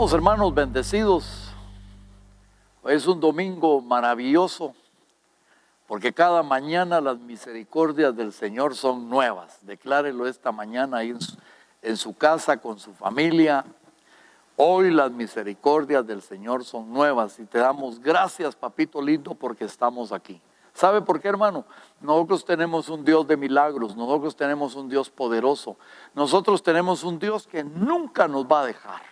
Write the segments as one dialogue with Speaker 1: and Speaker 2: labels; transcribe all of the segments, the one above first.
Speaker 1: Amados hermanos bendecidos, hoy es un domingo maravilloso porque cada mañana las misericordias del Señor son nuevas. Declárelo esta mañana ahí en su casa con su familia. Hoy las misericordias del Señor son nuevas y te damos gracias, papito lindo, porque estamos aquí. ¿Sabe por qué, hermano? Nosotros tenemos un Dios de milagros, nosotros tenemos un Dios poderoso, nosotros tenemos un Dios que nunca nos va a dejar.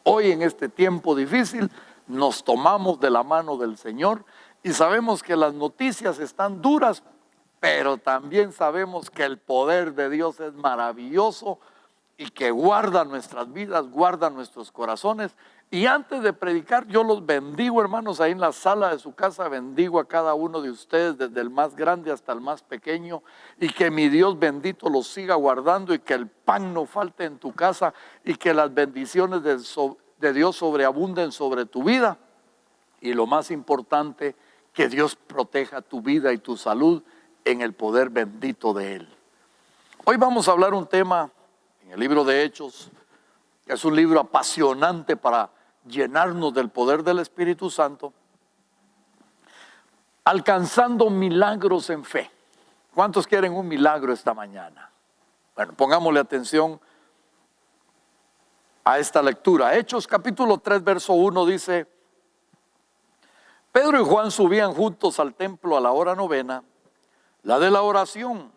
Speaker 1: Hoy en este tiempo difícil nos tomamos de la mano del Señor y sabemos que las noticias están duras, pero también sabemos que el poder de Dios es maravilloso y que guarda nuestras vidas, guarda nuestros corazones. Y antes de predicar, yo los bendigo, hermanos, ahí en la sala de su casa, bendigo a cada uno de ustedes, desde el más grande hasta el más pequeño, y que mi Dios bendito los siga guardando y que el pan no falte en tu casa y que las bendiciones de Dios sobreabunden sobre tu vida. Y lo más importante, que Dios proteja tu vida y tu salud en el poder bendito de Él. Hoy vamos a hablar un tema en el libro de Hechos, que es un libro apasionante para llenarnos del poder del Espíritu Santo, alcanzando milagros en fe. ¿Cuántos quieren un milagro esta mañana? Bueno, pongámosle atención a esta lectura. Hechos capítulo 3, verso 1 dice: Pedro y Juan subían juntos al templo a la hora novena, la de la oración.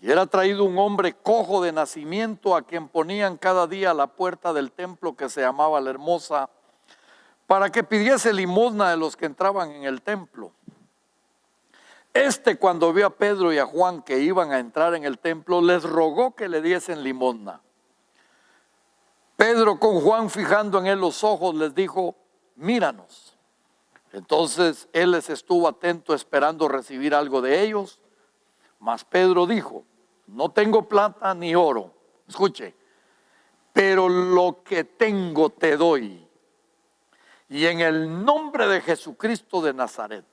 Speaker 1: Y era traído un hombre cojo de nacimiento, a quien ponían cada día a la puerta del templo, que se llamaba La Hermosa, para que pidiese limosna de los que entraban en el templo. Cuando vio a Pedro y a Juan que iban a entrar en el templo, les rogó que le diesen limosna. Pedro, con Juan fijando en él los ojos, les dijo: míranos. Entonces él les estuvo atento, esperando recibir algo de ellos. Mas Pedro dijo: no tengo plata ni oro, escuche, pero lo que tengo te doy. Y en el nombre de Jesucristo de Nazaret,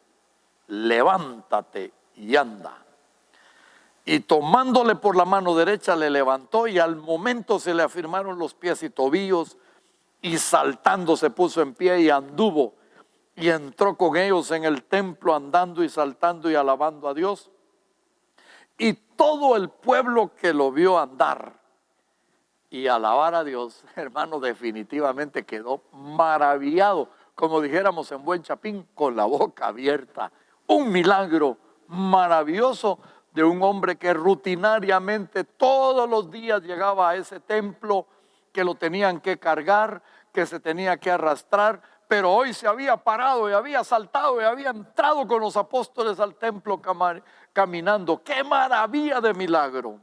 Speaker 1: levántate y anda. Y tomándole por la mano derecha, le levantó, y al momento se le afirmaron los pies y tobillos, y saltando se puso en pie y anduvo, y entró con ellos en el templo, andando y saltando y alabando a Dios. Y todo el pueblo que lo vio andar y alabar a Dios, hermano, definitivamente quedó maravillado, como dijéramos en buen chapín, con la boca abierta. Un milagro maravilloso de un hombre que rutinariamente todos los días llegaba a ese templo, que lo tenían que cargar, que se tenía que arrastrar, pero hoy se había parado y había saltado y había entrado con los apóstoles al templo caminando. ¡Qué maravilla de milagro!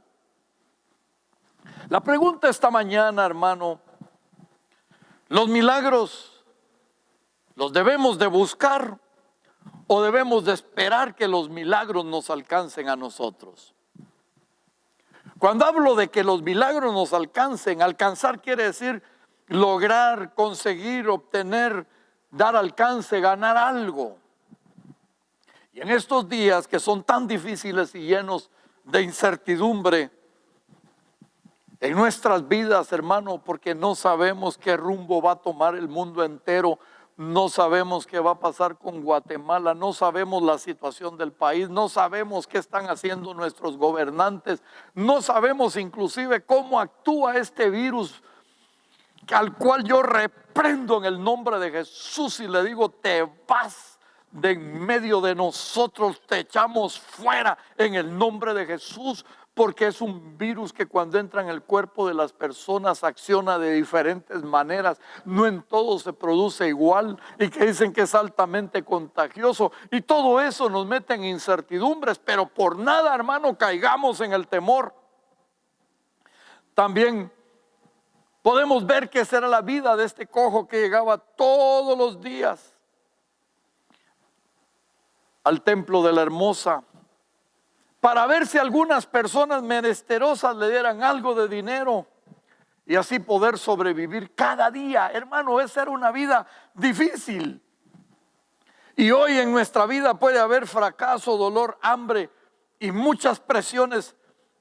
Speaker 1: La pregunta esta mañana, hermano: ¿los milagros los debemos de buscar o debemos de esperar que los milagros nos alcancen a nosotros? Cuando hablo de que los milagros nos alcancen, alcanzar quiere decir lograr, conseguir, obtener, dar alcance, ganar algo. Y en estos días que son tan difíciles y llenos de incertidumbre en nuestras vidas, hermano, porque no sabemos qué rumbo va a tomar el mundo entero, no sabemos qué va a pasar con Guatemala, no sabemos la situación del país, no sabemos qué están haciendo nuestros gobernantes, no sabemos inclusive cómo actúa este virus, al cual yo reprendo en el nombre de Jesús y le digo: te vas de en medio de nosotros, te echamos fuera en el nombre de Jesús, porque es un virus que cuando entra en el cuerpo de las personas acciona de diferentes maneras, no en todo se produce igual, y que dicen que es altamente contagioso, y todo eso nos mete en incertidumbres, pero por nada, hermano, caigamos en el temor. También podemos ver que esa era la vida de este cojo que llegaba todos los días al templo de La Hermosa para ver si algunas personas menesterosas le dieran algo de dinero y así poder sobrevivir cada día. Hermano, esa era una vida difícil. Y hoy en nuestra vida puede haber fracaso, dolor, hambre y muchas presiones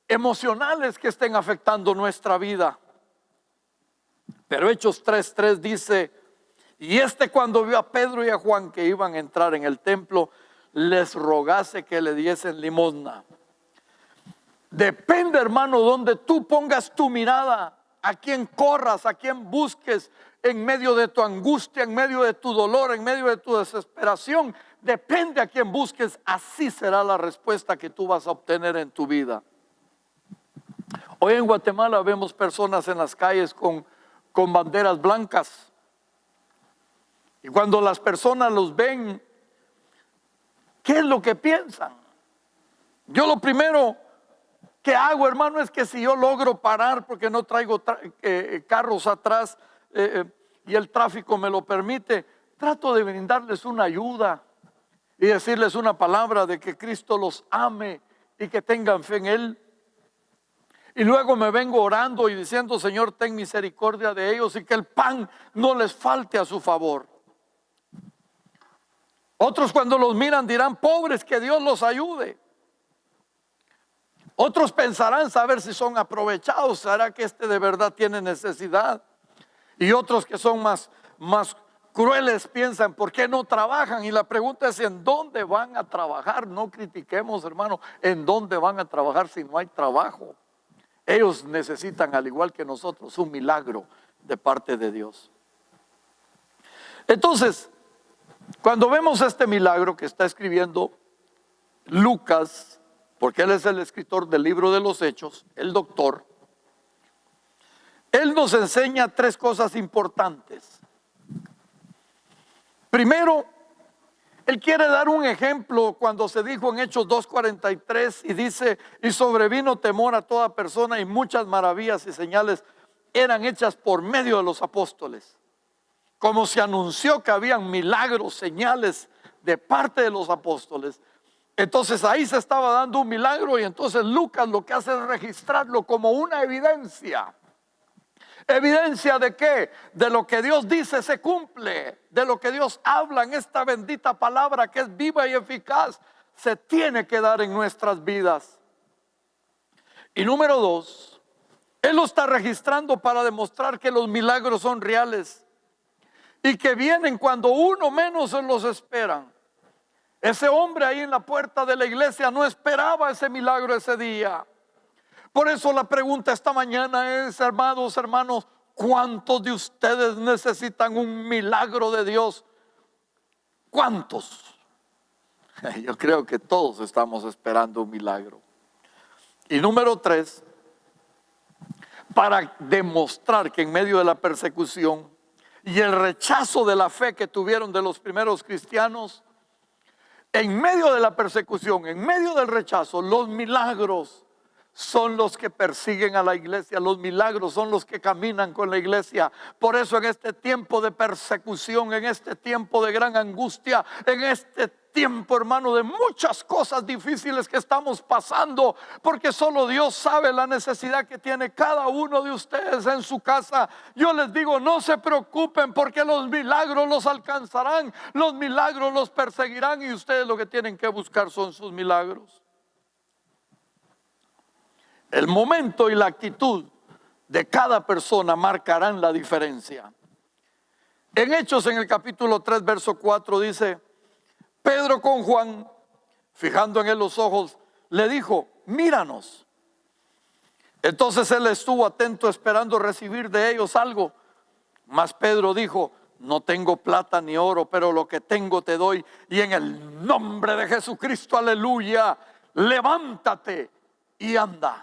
Speaker 1: emocionales que estén afectando nuestra vida. Pero Hechos 3:3 dice: y cuando vio a Pedro y a Juan que iban a entrar en el templo, les rogase que le diesen limosna. Depende, hermano, donde tú pongas tu mirada, a quien corras, a quien busques en medio de tu angustia, en medio de tu dolor, en medio de tu desesperación. Depende a quien busques, así será la respuesta que tú vas a obtener en tu vida. Hoy en Guatemala vemos personas en las calles con banderas blancas. Y cuando las personas los ven, ¿qué es lo que piensan? Yo lo primero que hago, hermano, es que si yo logro parar porque no traigo carros atrás y el tráfico me lo permite, trato de brindarles una ayuda y decirles una palabra de que Cristo los ame y que tengan fe en Él. Y luego me vengo orando y diciendo: Señor, ten misericordia de ellos y que el pan no les falte a su favor. Otros, cuando los miran, dirán: pobres, que Dios los ayude. Otros pensarán saber si son aprovechados, ¿será que de verdad tiene necesidad? Y otros, que son más crueles, piensan: ¿por qué no trabajan? Y la pregunta es: ¿en dónde van a trabajar? No critiquemos, hermano, ¿en dónde van a trabajar si no hay trabajo? Ellos necesitan, al igual que nosotros, un milagro de parte de Dios. Entonces, cuando vemos este milagro que está escribiendo Lucas, porque él es el escritor del libro de los Hechos, el doctor, él nos enseña tres cosas importantes. Primero, él quiere dar un ejemplo cuando se dijo en Hechos 2:43 y dice: y sobrevino temor a toda persona, y muchas maravillas y señales eran hechas por medio de los apóstoles. Como se anunció que habían milagros, señales de parte de los apóstoles, entonces ahí se estaba dando un milagro, y entonces Lucas lo que hace es registrarlo como una evidencia. ¿Evidencia de qué? De lo que Dios dice se cumple, de lo que Dios habla en esta bendita palabra que es viva y eficaz, se tiene que dar en nuestras vidas. Y número dos, él lo está registrando para demostrar que los milagros son reales y que vienen cuando uno menos se los espera. Ese hombre ahí en la puerta de la iglesia no esperaba ese milagro ese día. Por eso la pregunta esta mañana es: hermanos, ¿cuántos de ustedes necesitan un milagro de Dios? ¿Cuántos? Yo creo que todos estamos esperando un milagro. Y número tres, para demostrar que en medio de la persecución y el rechazo de la fe que tuvieron de los primeros cristianos, en medio de la persecución, en medio del rechazo, los milagros son los que persiguen a la iglesia. Los milagros son los que caminan con la iglesia. Por eso en este tiempo de persecución, en este tiempo de gran angustia, en este tiempo, hermano, de muchas cosas difíciles que estamos pasando, porque solo Dios sabe la necesidad que tiene cada uno de ustedes en su casa. Yo les digo: no se preocupen, porque los milagros los alcanzarán, los milagros los perseguirán, y ustedes lo que tienen que buscar son sus milagros. El momento y la actitud de cada persona marcarán la diferencia. En Hechos, en el capítulo 3, verso 4 dice: Pedro con Juan, fijando en él los ojos, le dijo: míranos. Entonces él estuvo atento, esperando recibir de ellos algo. Mas Pedro dijo: no tengo plata ni oro, pero lo que tengo te doy, y en el nombre de Jesucristo, aleluya, levántate y anda.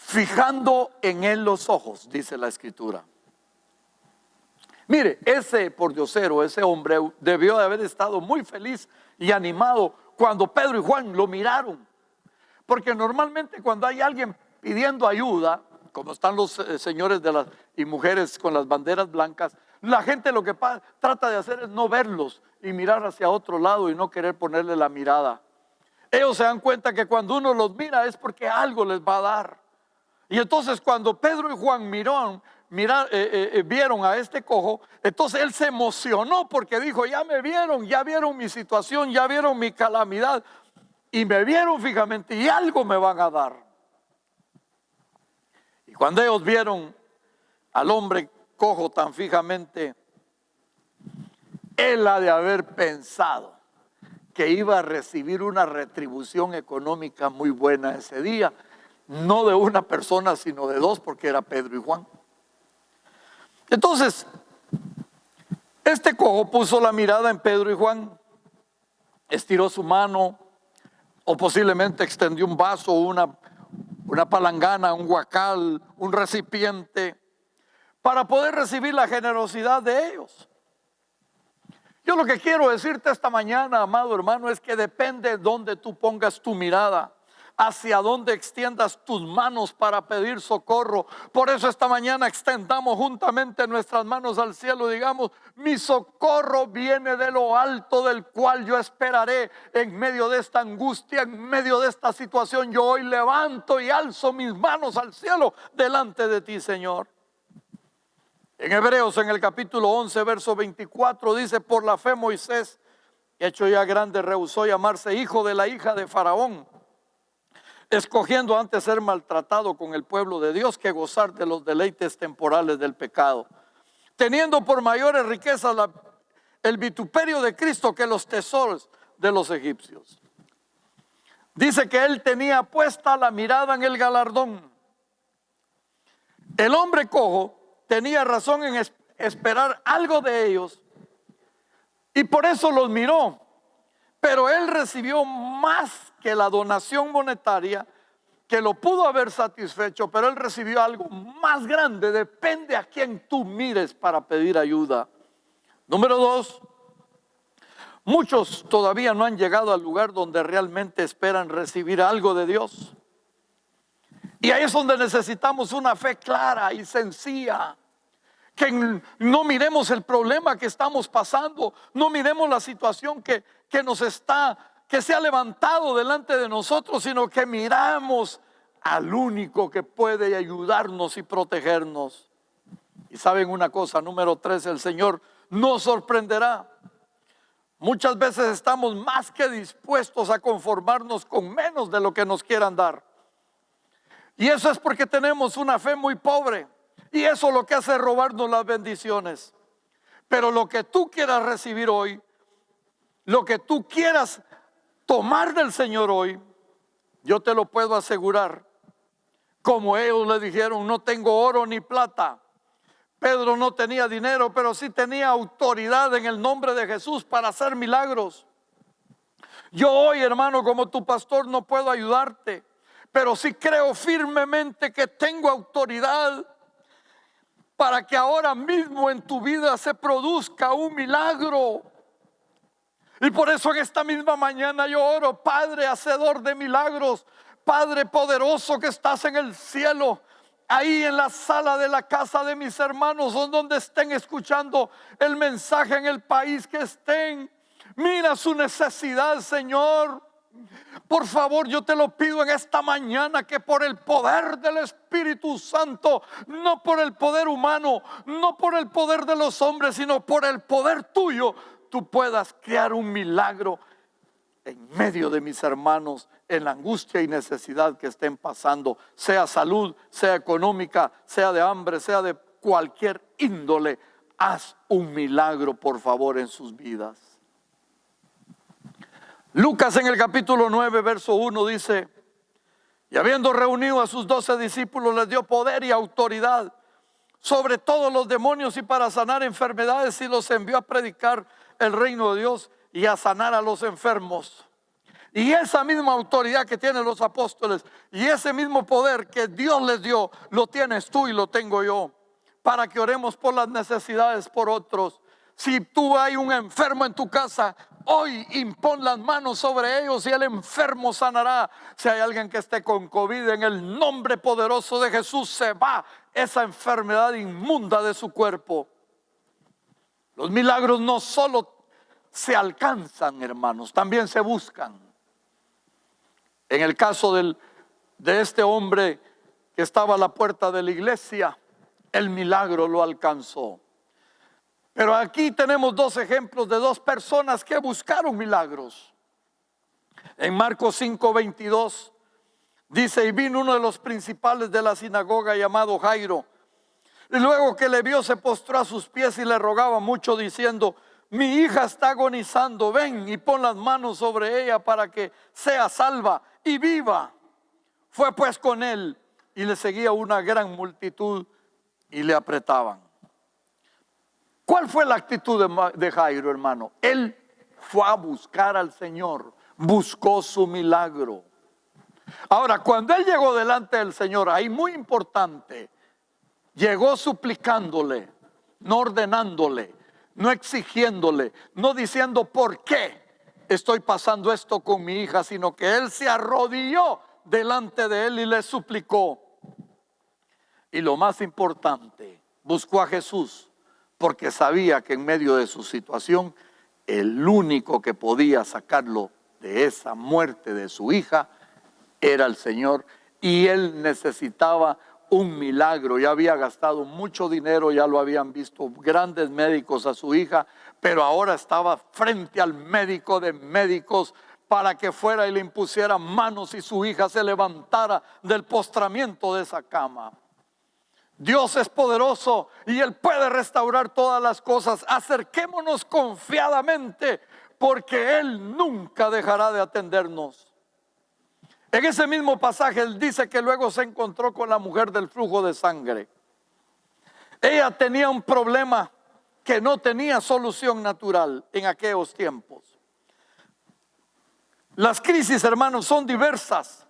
Speaker 1: Fijando en él los ojos, dice la escritura. Mire, ese pordiosero, ese hombre debió de haber estado muy feliz y animado cuando Pedro y Juan lo miraron. Porque normalmente cuando hay alguien pidiendo ayuda, como están los señores y mujeres con las banderas blancas, la gente lo que trata de hacer es no verlos y mirar hacia otro lado y no querer ponerle la mirada. Ellos se dan cuenta que cuando uno los mira es porque algo les va a dar. Y entonces cuando Pedro y Juan vieron a este cojo, entonces él se emocionó porque dijo: ya me vieron, ya vieron mi situación, ya vieron mi calamidad y me vieron fijamente y algo me van a dar. Y cuando ellos vieron al hombre cojo tan fijamente, él ha de haber pensado que iba a recibir una retribución económica muy buena ese día, no de una persona, sino de dos, porque era Pedro y Juan. Entonces, este cojo puso la mirada en Pedro y Juan, estiró su mano, o posiblemente extendió un vaso, una palangana, un guacal, un recipiente, para poder recibir la generosidad de ellos. Yo lo que quiero decirte esta mañana, amado hermano, es que depende de dónde tú pongas tu mirada, hacia dónde extiendas tus manos para pedir socorro. Por eso esta mañana extendamos juntamente nuestras manos al cielo y digamos: mi socorro viene de lo alto, del cual yo esperaré en medio de esta angustia, en medio de esta situación. Yo hoy levanto y alzo mis manos al cielo delante de ti, Señor. En Hebreos, en el capítulo 11, verso 24, dice: por la fe Moisés, hecho ya grande, rehusó llamarse hijo de la hija de Faraón, escogiendo antes ser maltratado con el pueblo de Dios que gozar de los deleites temporales del pecado, teniendo por mayores riquezas el vituperio de Cristo que los tesoros de los egipcios. Dice que él tenía puesta la mirada en el galardón. El hombre cojo tenía razón en esperar algo de ellos y por eso los miró, pero él recibió más que la donación monetaria, que lo pudo haber satisfecho, pero él recibió algo más grande. Depende a quién tú mires para pedir ayuda. Número 2, muchos todavía no han llegado al lugar donde realmente esperan recibir algo de Dios. Y ahí es donde necesitamos una fe clara y sencilla. Que no miremos el problema que estamos pasando, no miremos la situación que se ha levantado delante de nosotros, sino que miramos al único que puede ayudarnos y protegernos. Y saben una cosa, número 3, el Señor nos sorprenderá. Muchas veces estamos más que dispuestos a conformarnos con menos de lo que nos quieran dar. Y eso es porque tenemos una fe muy pobre. Y eso lo que hace es robarnos las bendiciones. Pero lo que tú quieras recibir hoy, lo que tú quieras tomar del Señor hoy, yo te lo puedo asegurar. Como ellos le dijeron: no tengo oro ni plata. Pedro no tenía dinero, pero sí tenía autoridad en el nombre de Jesús para hacer milagros. Yo hoy, hermano, como tu pastor no puedo ayudarte, pero sí creo firmemente que tengo autoridad para que ahora mismo en tu vida se produzca un milagro. Y por eso en esta misma mañana yo oro: Padre hacedor de milagros, Padre poderoso que estás en el cielo, ahí en la sala de la casa de mis hermanos, o donde estén escuchando el mensaje, en el país que estén, mira su necesidad, Señor. Por favor, yo te lo pido en esta mañana, que por el poder del Espíritu Santo, no por el poder humano, no por el poder de los hombres, sino por el poder tuyo, tú puedas crear un milagro en medio de mis hermanos, en la angustia y necesidad que estén pasando, sea salud, sea económica, sea de hambre, sea de cualquier índole. Haz un milagro, por favor, en sus vidas. Lucas, en el capítulo 9, verso 1 dice: y habiendo reunido a sus 12 discípulos, les dio poder y autoridad sobre todos los demonios y para sanar enfermedades, y los envió a predicar el reino de Dios y a sanar a los enfermos. Y esa misma autoridad que tienen los apóstoles y ese mismo poder que Dios les dio, lo tienes tú y lo tengo yo, para que oremos por las necesidades por otros. Si tú hay un enfermo en tu casa, hoy impon las manos sobre ellos y el enfermo sanará. Si hay alguien que esté con COVID, en el nombre poderoso de Jesús se va esa enfermedad inmunda de su cuerpo. Los milagros no solo se alcanzan, hermanos, también se buscan. En el caso de este hombre que estaba a la puerta de la iglesia, el milagro lo alcanzó. Pero aquí tenemos dos ejemplos de dos personas que buscaron milagros. En Marcos 5:22 dice: y vino uno de los principales de la sinagoga llamado Jairo, Y luego que le vio, se postró a sus pies y le rogaba mucho, diciendo: mi hija está agonizando, ven y pon las manos sobre ella para que sea salva y viva. Fue pues con él, y le seguía una gran multitud y le apretaban. ¿Cuál fue la actitud de Jairo, hermano? Él fue a buscar al Señor, buscó su milagro. Ahora, cuando él llegó delante del Señor, ahí muy importante, llegó suplicándole, no ordenándole, no exigiéndole, no diciendo por qué estoy pasando esto con mi hija, sino que él se arrodilló delante de él y le suplicó. Y lo más importante, buscó a Jesús, porque sabía que en medio de su situación, el único que podía sacarlo de esa muerte de su hija era el Señor, y él necesitaba un milagro. Ya había gastado mucho dinero, ya lo habían visto grandes médicos a su hija, pero ahora estaba frente al médico de médicos para que fuera y le impusiera manos y su hija se levantara del postramiento de esa cama. Dios es poderoso y Él puede restaurar todas las cosas. Acerquémonos confiadamente, porque Él nunca dejará de atendernos. En ese mismo pasaje él dice que luego se encontró con la mujer del flujo de sangre. Ella tenía un problema que no tenía solución natural en aquellos tiempos. Las crisis, hermanos, son diversas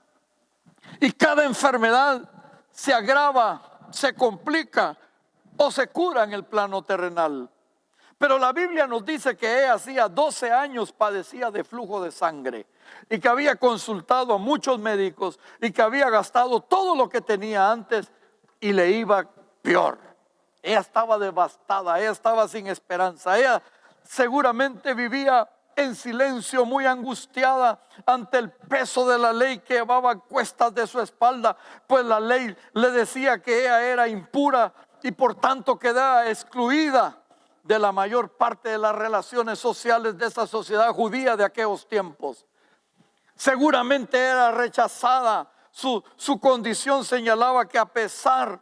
Speaker 1: y cada enfermedad se agrava, se complica o se cura en el plano terrenal. Pero la Biblia nos dice que ella hacía 12 años padecía de flujo de sangre y que había consultado a muchos médicos y que había gastado todo lo que tenía antes y le iba peor. Ella estaba devastada, ella estaba sin esperanza, ella seguramente vivía en silencio, muy angustiada ante el peso de la ley que llevaba a cuestas de su espalda, pues la ley le decía que ella era impura y por tanto quedaba excluida de la mayor parte de las relaciones sociales de esa sociedad judía de aquellos tiempos. Seguramente era rechazada, su condición señalaba que a pesar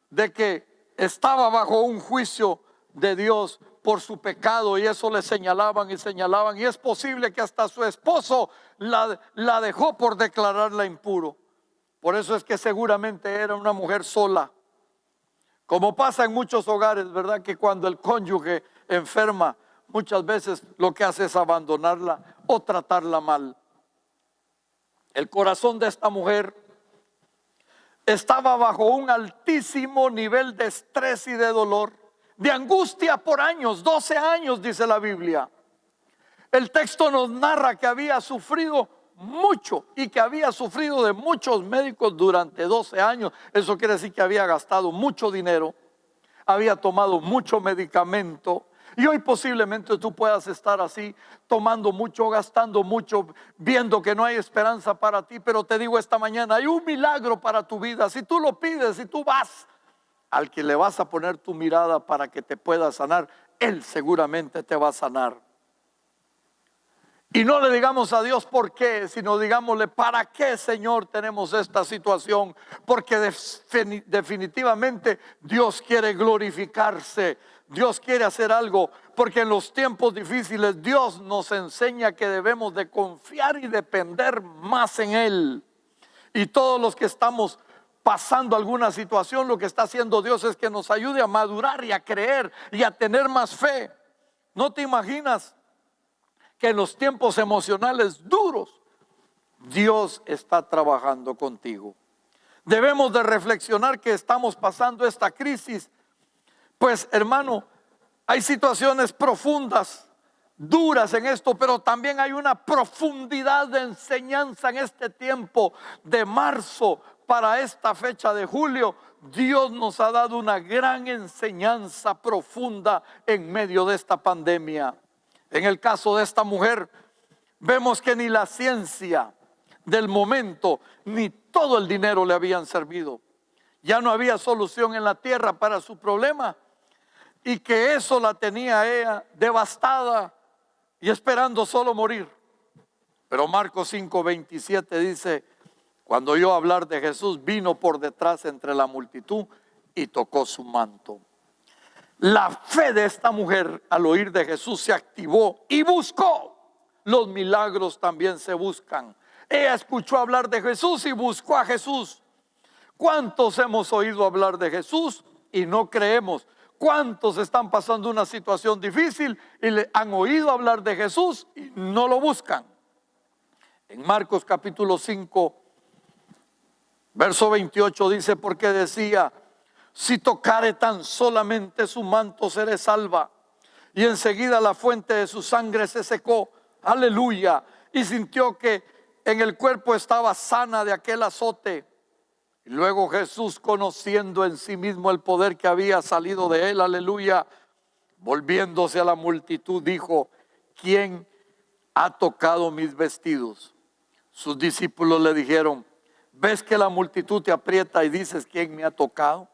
Speaker 1: de que estaba bajo un juicio de Dios por su pecado, y eso le señalaban y es posible que hasta su esposo la dejó por declararla impuro. Por eso es que seguramente era una mujer sola. Como pasa en muchos hogares, ¿verdad? Que cuando el cónyuge enferma, muchas veces lo que hace es abandonarla o tratarla mal. El corazón de esta mujer estaba bajo un altísimo nivel de estrés y de dolor, de angustia por años, 12 años dice la Biblia. El texto nos narra que había sufrido mucho y que había sufrido de muchos médicos durante 12 años. Eso quiere decir que había gastado mucho dinero, había tomado mucho medicamento. Y hoy posiblemente tú puedas estar así, tomando mucho, gastando mucho, viendo que no hay esperanza para ti. Pero te digo esta mañana, hay un milagro para tu vida. Si tú lo pides, si tú vas al que le vas a poner tu mirada para que te pueda sanar, Él seguramente te va a sanar. Y no le digamos a Dios por qué, sino digámosle: ¿para qué, Señor, tenemos esta situación? Porque definitivamente Dios quiere glorificarse, Dios quiere hacer algo, porque en los tiempos difíciles Dios nos enseña que debemos de confiar y depender más en Él. Y todos los que estamos pasando alguna situación, lo que está haciendo Dios es que nos ayude a madurar y a creer y a tener más fe. ¿No te imaginas que en los tiempos emocionales duros Dios está trabajando contigo? Debemos de reflexionar que estamos pasando esta crisis, pues hermano, hay situaciones profundas, duras en esto, pero también hay una profundidad de enseñanza en este tiempo de marzo para esta fecha de julio. Dios nos ha dado una gran enseñanza profunda en medio de esta pandemia. En el caso de esta mujer, vemos que ni la ciencia del momento, ni todo el dinero le habían servido. Ya no había solución en la tierra para su problema, y que eso la tenía ella devastada y esperando solo morir. Pero Marcos 5:27 dice: cuando oyó hablar de Jesús, vino por detrás entre la multitud y tocó su manto. La fe de esta mujer al oír de Jesús se activó y buscó. Los milagros también se buscan. Ella escuchó hablar de Jesús y buscó a Jesús. ¿Cuántos hemos oído hablar de Jesús y no creemos? ¿Cuántos están pasando una situación difícil y le han oído hablar de Jesús y no lo buscan? En Marcos capítulo 5, verso 28 dice, porque decía, si tocare tan solamente su manto seré salva. Y enseguida la fuente de su sangre se secó. Aleluya. Y sintió que en el cuerpo estaba sana de aquel azote. Y luego Jesús, conociendo en sí mismo el poder que había salido de él, aleluya, volviéndose a la multitud, dijo, ¿quién ha tocado mis vestidos? Sus discípulos le dijeron, ¿ves que la multitud te aprieta y dices, ¿quién me ha tocado?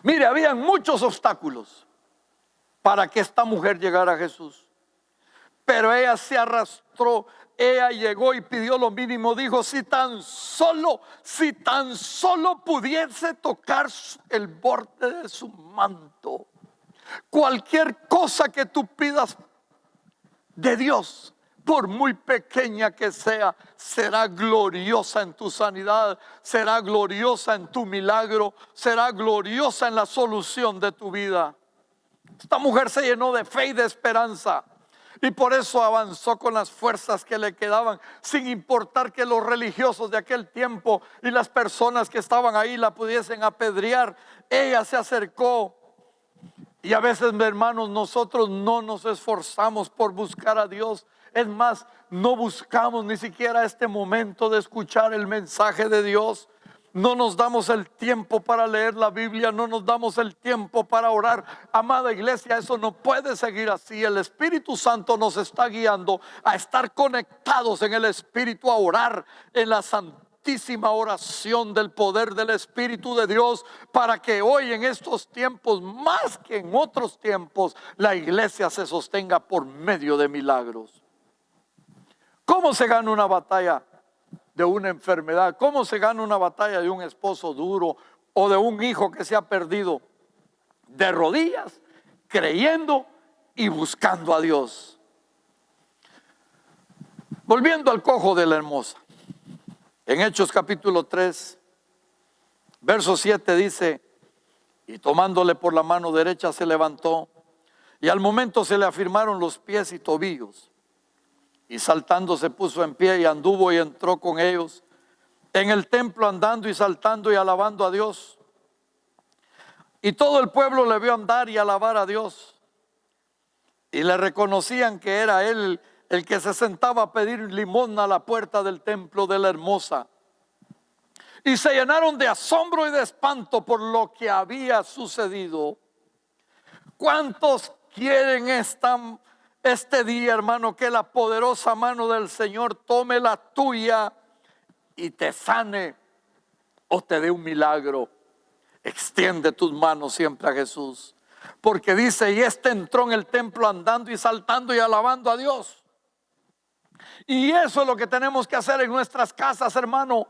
Speaker 1: Mire, habían muchos obstáculos para que esta mujer llegara a Jesús. Pero ella se arrastró, ella llegó y pidió lo mínimo, dijo, si tan solo pudiese tocar el borde de su manto. Cualquier cosa que tú pidas de Dios, por muy pequeña que sea, será gloriosa en tu sanidad, será gloriosa en tu milagro, será gloriosa en la solución de tu vida. Esta mujer se llenó de fe y de esperanza. Y por eso avanzó con las fuerzas que le quedaban, sin importar que los religiosos de aquel tiempo y las personas que estaban ahí la pudiesen apedrear. Ella se acercó. Y a veces, mis hermanos, nosotros no nos esforzamos por buscar a Dios. Es más, no buscamos ni siquiera este momento de escuchar el mensaje de Dios. No nos damos el tiempo para leer la Biblia, no nos damos el tiempo para orar. Amada iglesia, eso no puede seguir así. El Espíritu Santo nos está guiando a estar conectados en el Espíritu, a orar en la santísima oración del poder del Espíritu de Dios, para que hoy en estos tiempos, más que en otros tiempos, la iglesia se sostenga por medio de milagros. ¿Cómo se gana una batalla de una enfermedad? ¿Cómo se gana una batalla de un esposo duro o de un hijo que se ha perdido? De rodillas, creyendo y buscando a Dios. Volviendo al cojo de la hermosa, en Hechos capítulo 3, verso 7 dice, y tomándole por la mano derecha se levantó, y al momento se le afirmaron los pies y tobillos. Y saltando se puso en pie y anduvo y entró con ellos en el templo, andando y saltando y alabando a Dios. Y todo el pueblo le vio andar y alabar a Dios. Y le reconocían que era él el que se sentaba a pedir limosna a la puerta del templo de la hermosa. Y se llenaron de asombro y de espanto por lo que había sucedido. ¿Cuántos quieren este día, hermano, que la poderosa mano del Señor tome la tuya y te sane o te dé un milagro? Extiende tus manos siempre a Jesús, porque dice, y este entró en el templo andando y saltando y alabando a Dios. Y eso es lo que tenemos que hacer en nuestras casas, hermano.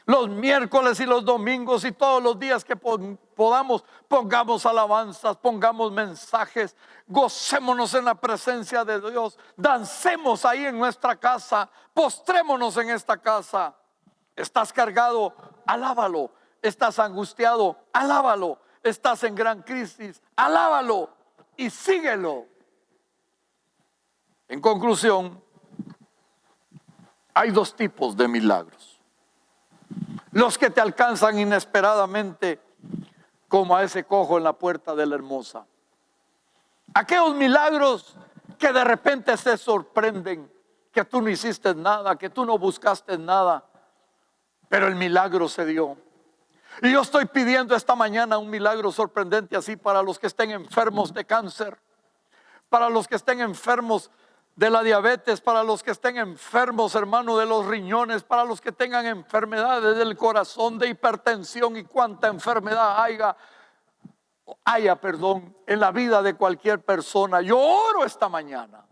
Speaker 1: Los miércoles y los domingos y todos los días que podamos, pongamos alabanzas, pongamos mensajes, gocémonos en la presencia de Dios, dancemos ahí en nuestra casa, postrémonos en esta casa. Estás cargado, alábalo. Estás angustiado, alábalo. Estás en gran crisis, alábalo y síguelo. En conclusión, hay dos tipos de milagros. Los que te alcanzan inesperadamente, como a ese cojo en la puerta de la hermosa. Aquellos milagros que de repente se sorprenden, que tú no hiciste nada, que tú no buscaste nada, pero el milagro se dio. Y yo estoy pidiendo esta mañana un milagro sorprendente así para los que estén enfermos de cáncer, para los que estén enfermos de la diabetes, para los que estén enfermos, hermano, de los riñones, para los que tengan enfermedades del corazón, de hipertensión y cuánta enfermedad haya en la vida de cualquier persona. Yo oro esta mañana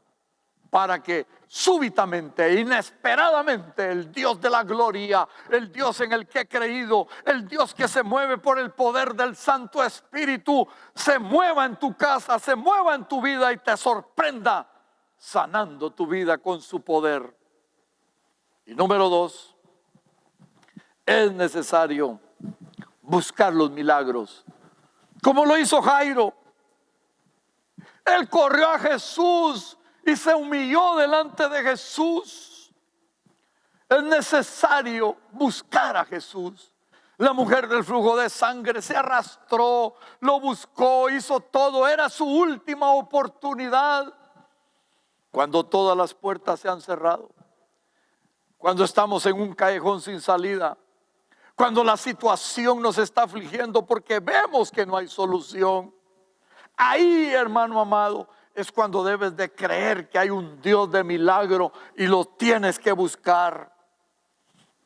Speaker 1: para que súbitamente, inesperadamente, el Dios de la gloria, el Dios en el que he creído, el Dios que se mueve por el poder del Santo Espíritu, se mueva en tu casa, se mueva en tu vida y te sorprenda sanando tu vida con su poder. Y número 2, es necesario buscar los milagros, como lo hizo Jairo. Él corrió a Jesús y se humilló delante de Jesús. Es necesario buscar a Jesús. La mujer del flujo de sangre se arrastró, lo buscó, hizo todo. Era su última oportunidad. Cuando todas las puertas se han cerrado, cuando estamos en un callejón sin salida, cuando la situación nos está afligiendo porque vemos que no hay solución, ahí, hermano amado, es cuando debes de creer que hay un Dios de milagro y lo tienes que buscar.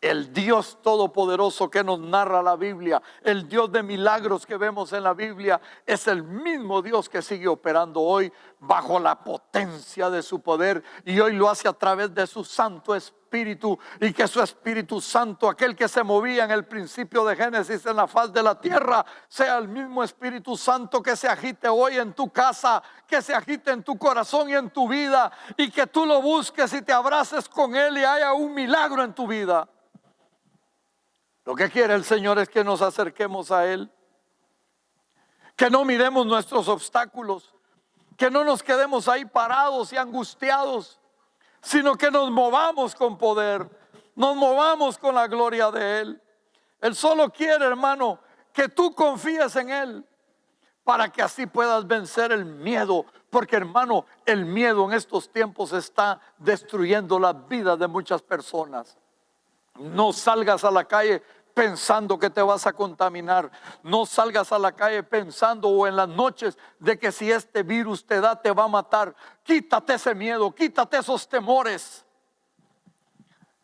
Speaker 1: El Dios todopoderoso que nos narra la Biblia, el Dios de milagros que vemos en la Biblia, es el mismo Dios que sigue operando hoy bajo la potencia de su poder, y hoy lo hace a través de su Santo Espíritu, y que su Espíritu Santo, aquel que se movía en el principio de Génesis en la faz de la tierra, sea el mismo Espíritu Santo que se agite hoy en tu casa, que se agite en tu corazón y en tu vida, y que tú lo busques y te abraces con Él y haya un milagro en tu vida. Lo que quiere el Señor es que nos acerquemos a Él, que no miremos nuestros obstáculos, que no nos quedemos ahí parados y angustiados, sino que nos movamos con poder, nos movamos con la gloria de Él. Él solo quiere, hermano, que tú confíes en Él, para que así puedas vencer el miedo, porque, hermano, el miedo en estos tiempos está destruyendo la vida de muchas personas. No salgas a la calle pensando que te vas a contaminar. No salgas a la calle pensando, o en las noches, de que si este virus te da, te va a matar. Quítate ese miedo, quítate esos temores.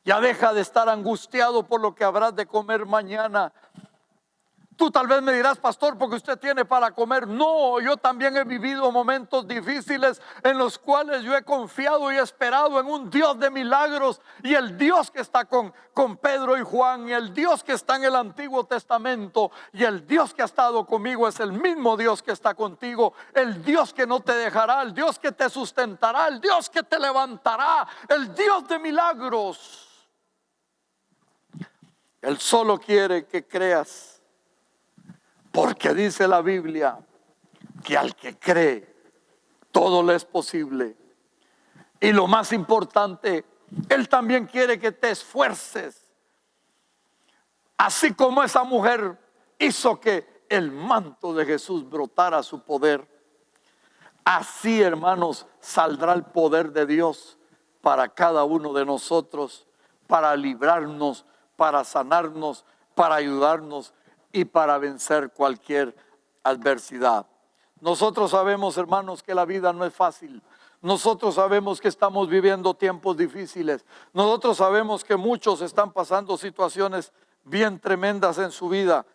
Speaker 1: Ya deja de estar angustiado por lo que habrás de comer mañana. Tú tal vez me dirás, pastor, porque usted tiene para comer. No, yo también he vivido momentos difíciles en los cuales yo he confiado y esperado en un Dios de milagros. Y el Dios que está con Pedro y Juan, y el Dios que está en el Antiguo Testamento, y el Dios que ha estado conmigo es el mismo Dios que está contigo. El Dios que no te dejará, el Dios que te sustentará, el Dios que te levantará, el Dios de milagros. Él solo quiere que creas. Porque dice la Biblia que al que cree, todo le es posible. Y lo más importante, Él también quiere que te esfuerces. Así como esa mujer hizo que el manto de Jesús brotara su poder, así, hermanos, saldrá el poder de Dios para cada uno de nosotros, para librarnos, para sanarnos, para ayudarnos y para vencer cualquier adversidad. Nosotros sabemos, hermanos, que la vida no es fácil. Nosotros sabemos que estamos viviendo tiempos difíciles. Nosotros sabemos que muchos están pasando situaciones bien tremendas en su vida.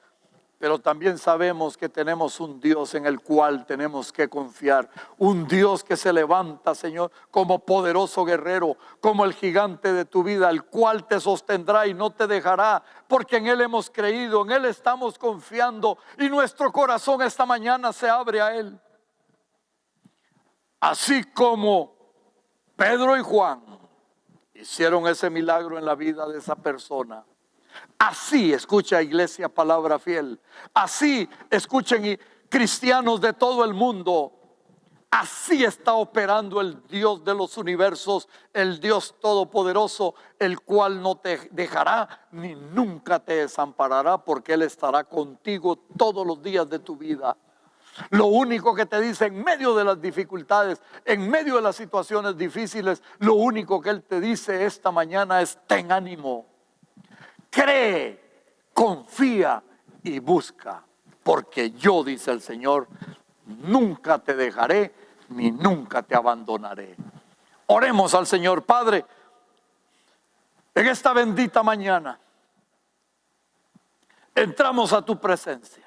Speaker 1: Pero también sabemos que tenemos un Dios en el cual tenemos que confiar. Un Dios que se levanta, Señor, como poderoso guerrero, como el gigante de tu vida, el cual te sostendrá y no te dejará, porque en Él hemos creído, en Él estamos confiando, y nuestro corazón esta mañana se abre a Él. Así como Pedro y Juan hicieron ese milagro en la vida de esa persona, así, escucha, iglesia, palabra fiel, así escuchen cristianos de todo el mundo, así está operando el Dios de los universos, el Dios todopoderoso, el cual no te dejará ni nunca te desamparará, porque Él estará contigo todos los días de tu vida. Lo único que te dice en medio de las dificultades, en medio de las situaciones difíciles, lo único que Él te dice esta mañana es: ten ánimo. Cree, confía y busca, porque yo, dice el Señor, nunca te dejaré ni nunca te abandonaré. Oremos al Señor. Padre, en esta bendita mañana entramos a tu presencia.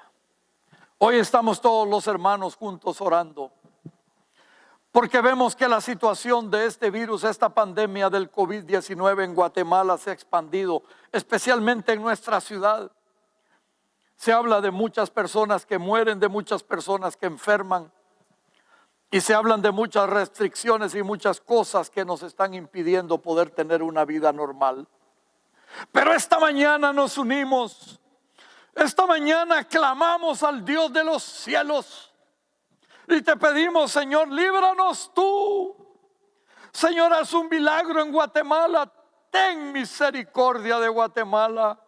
Speaker 1: Hoy estamos todos los hermanos juntos orando porque vemos que la situación de este virus, esta pandemia del COVID-19 en Guatemala se ha expandido, especialmente en nuestra ciudad. Se habla de muchas personas que mueren, de muchas personas que enferman, y se hablan de muchas restricciones y muchas cosas que nos están impidiendo poder tener una vida normal. Pero esta mañana nos unimos, esta mañana clamamos al Dios de los cielos y te pedimos, Señor, líbranos tú. Señor, haz un milagro en Guatemala, ten misericordia de Guatemala.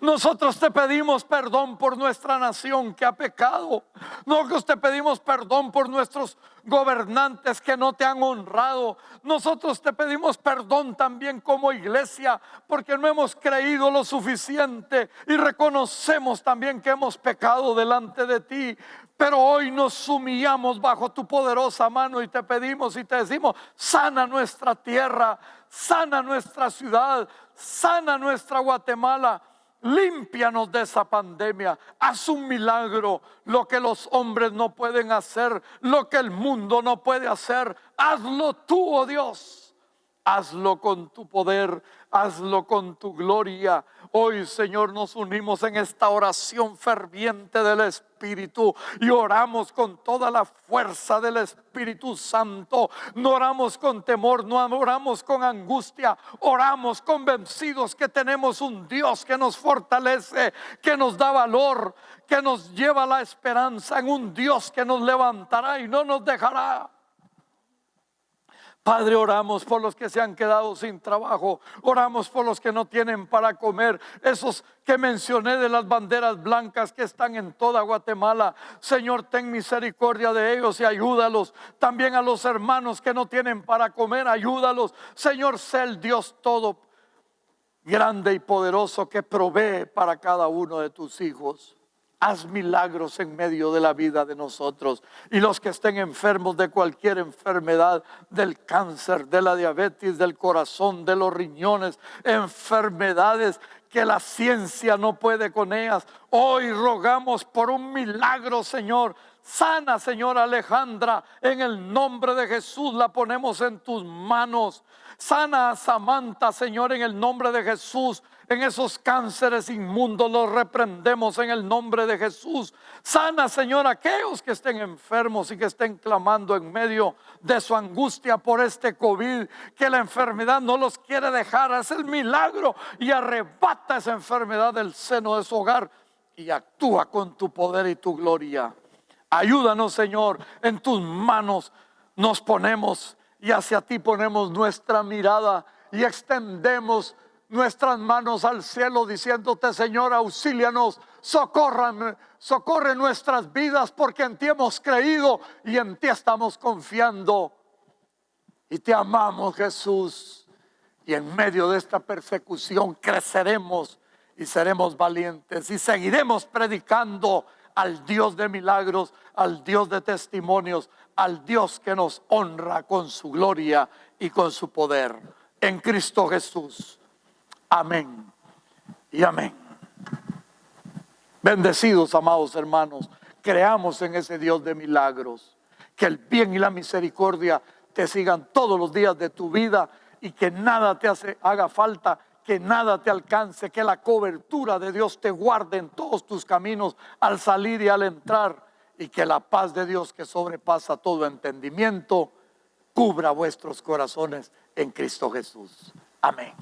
Speaker 1: Nosotros te pedimos perdón por nuestra nación que ha pecado. Nosotros te pedimos perdón por nuestros gobernantes que no te han honrado. Nosotros te pedimos perdón también como iglesia porque no hemos creído lo suficiente y reconocemos también que hemos pecado delante de ti. Pero hoy nos humillamos bajo tu poderosa mano y te pedimos y te decimos: sana nuestra tierra, sana nuestra ciudad, sana nuestra Guatemala. Límpianos de esa pandemia, haz un milagro, lo que los hombres no pueden hacer, lo que el mundo no puede hacer, hazlo tú, oh Dios. Hazlo con tu poder, hazlo con tu gloria. Hoy, Señor, nos unimos en esta oración ferviente del Espíritu y oramos con toda la fuerza del Espíritu Santo. No oramos con temor, no oramos con angustia, oramos convencidos que tenemos un Dios que nos fortalece, que nos da valor, que nos lleva a la esperanza en un Dios que nos levantará y no nos dejará. Padre, oramos por los que se han quedado sin trabajo, oramos por los que no tienen para comer, esos que mencioné de las banderas blancas que están en toda Guatemala. Señor, ten misericordia de ellos y ayúdalos. También a los hermanos que no tienen para comer, ayúdalos. Señor, sé el Dios todo grande y poderoso que provee para cada uno de tus hijos. Haz milagros en medio de la vida de nosotros. Y los que estén enfermos de cualquier enfermedad, del cáncer, de la diabetes, del corazón, de los riñones, enfermedades que la ciencia no puede con ellas, hoy rogamos por un milagro, Señor. Sana, Señor, Alejandra, en el nombre de Jesús la ponemos en tus manos. Sana a Samantha, Señor, en el nombre de Jesús. En esos cánceres inmundos los reprendemos en el nombre de Jesús. Sana, Señor, a aquellos que estén enfermos y que estén clamando en medio de su angustia por este COVID, que la enfermedad no los quiere dejar. Haz el milagro y arrebata esa enfermedad del seno de su hogar y actúa con tu poder y tu gloria. Ayúdanos, Señor, en tus manos nos ponemos y hacia ti ponemos nuestra mirada y extendemos nuestras manos al cielo diciéndote: Señor, auxílianos, socorre nuestras vidas, porque en ti hemos creído y en ti estamos confiando y te amamos, Jesús. Y en medio de esta persecución creceremos y seremos valientes y seguiremos predicando al Dios de milagros, al Dios de testimonios, al Dios que nos honra con su gloria y con su poder. En Cristo Jesús. Amén y amén. Bendecidos, amados hermanos, creamos en ese Dios de milagros. Que el bien y la misericordia te sigan todos los días de tu vida y que nada te haga falta, que nada te alcance, que la cobertura de Dios te guarde en todos tus caminos al salir y al entrar, y que la paz de Dios, que sobrepasa todo entendimiento, cubra vuestros corazones en Cristo Jesús. Amén.